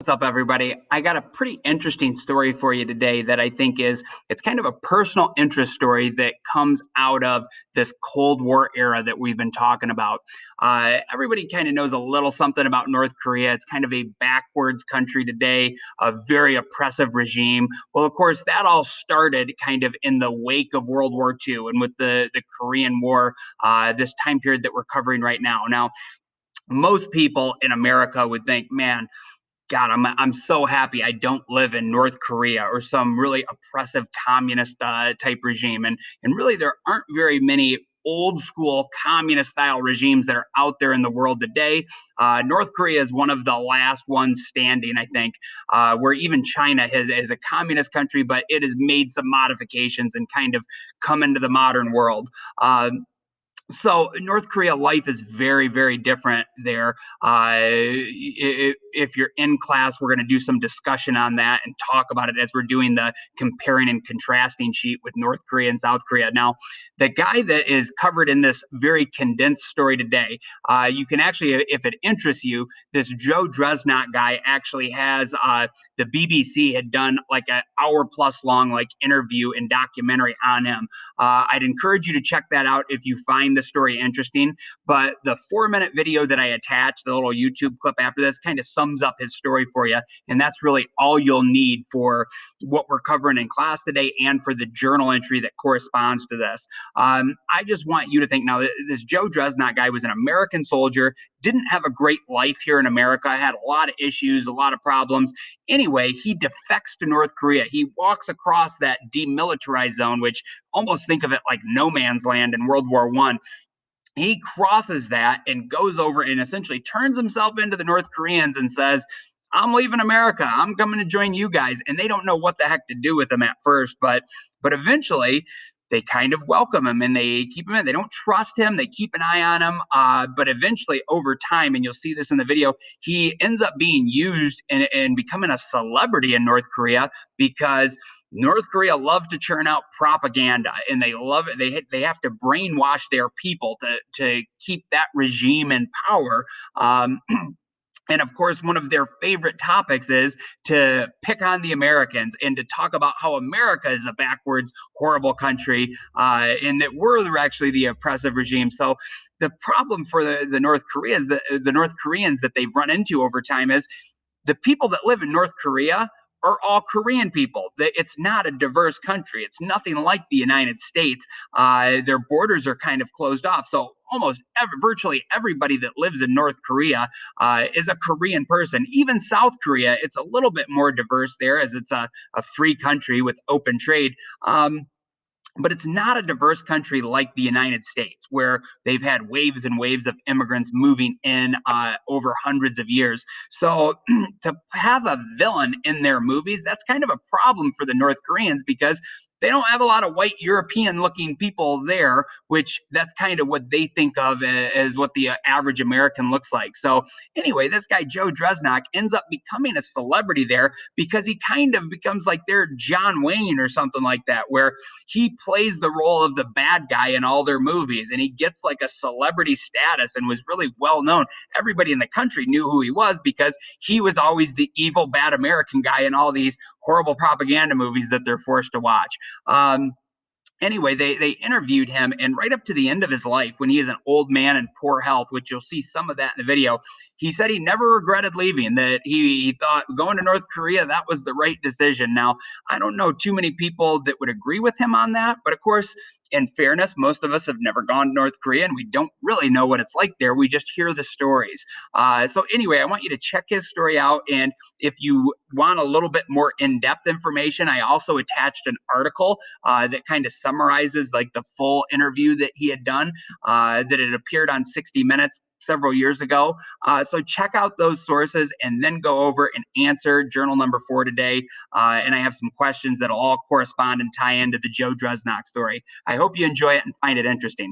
What's up, everybody? I got a pretty interesting story for you today that I think it's kind of a personal interest story that comes out of this Cold War era that we've been talking about. Everybody kind of knows a little something about North Korea. It's kind of a backwards country today, a very oppressive regime. Well, of course, that all started kind of in the wake of World War II and with the Korean War, this time period that we're covering right now. Now, most people in America would think, man, God, I'm so happy I don't live in North Korea or some really oppressive communist type regime. And really, there aren't very many old school communist style regimes that are out there in the world today. North Korea is one of the last ones standing, I think, where even China is a communist country, but it has made some modifications and kind of come into the modern world. So North Korea life is very, very different there. If you're in class, we're going to do some discussion on that and talk about it as we're doing the comparing and contrasting sheet with North Korea and South Korea. Now, the guy that is covered in this very condensed story today, you can actually, if it interests you, this Joe Dresnok guy actually has the BBC had done like an hour plus long like interview and documentary on him. I'd encourage you to check that out if you find the story interesting. But the 4-minute video that I attached, the little YouTube clip after this, kind of sums up his story for you. And that's really all you'll need for what we're covering in class today and for the journal entry that corresponds to this. I just want you to think now, this Joe Dresnok guy was an American soldier, didn't have a great life here in America, had a lot of issues, a lot of problems. Anyway, he defects to North Korea. He walks across that demilitarized zone, which almost think of it like no man's land in World War I. He crosses that and goes over and essentially turns himself into the North Koreans and says, I'm leaving America. I'm coming to join you guys. And they don't know what the heck to do with him at first, but eventually they kind of welcome him and they keep him in. They don't trust him. They keep an eye on him. But eventually over time, and you'll see this in the video, he ends up being used and becoming a celebrity in North Korea because North Korea loves to churn out propaganda, and they love it. They have to brainwash their people to keep that regime in power. And of course, one of their favorite topics is to pick on the Americans and to talk about how America is a backwards, horrible country, and that we're actually the oppressive regime. So the problem for the North Koreans, the North Koreans that they've run into over time is the people that live in North Korea are all Korean people. It's not a diverse country. It's nothing like the United States. Their borders are kind of closed off. So virtually everybody that lives in North Korea is a Korean person. Even South Korea, it's a little bit more diverse there as it's a free country with open trade. But it's not a diverse country like the United States, where they've had waves and waves of immigrants moving in over hundreds of years. So to have a villain in their movies, that's kind of a problem for the North Koreans because they don't have a lot of white European looking people there, which that's kind of what they think of as what the average American looks like. So anyway, this guy, Joe Dresnok, ends up becoming a celebrity there because he kind of becomes like their John Wayne or something like that, where he plays the role of the bad guy in all their movies and he gets like a celebrity status and was really well known. Everybody in the country knew who he was because he was always the evil, bad American guy in all these horrible propaganda movies that they're forced to watch. Anyway, they interviewed him, and right up to the end of his life, when he is an old man in poor health, which you'll see some of that in the video, he said he never regretted leaving, that he thought going to North Korea, that was the right decision. Now, I don't know too many people that would agree with him on that, but of course, in fairness, most of us have never gone to North Korea and we don't really know what it's like there. We just hear the stories. So anyway, I want you to check his story out. And if you want a little bit more in-depth information, I also attached an article that kind of summarizes like the full interview that he had done, that had appeared on 60 Minutes several years ago. So check out those sources and then go over and answer journal number 4 today. And I have some questions that'll all correspond and tie into the Joe Dresnok story. I hope you enjoy it and find it interesting.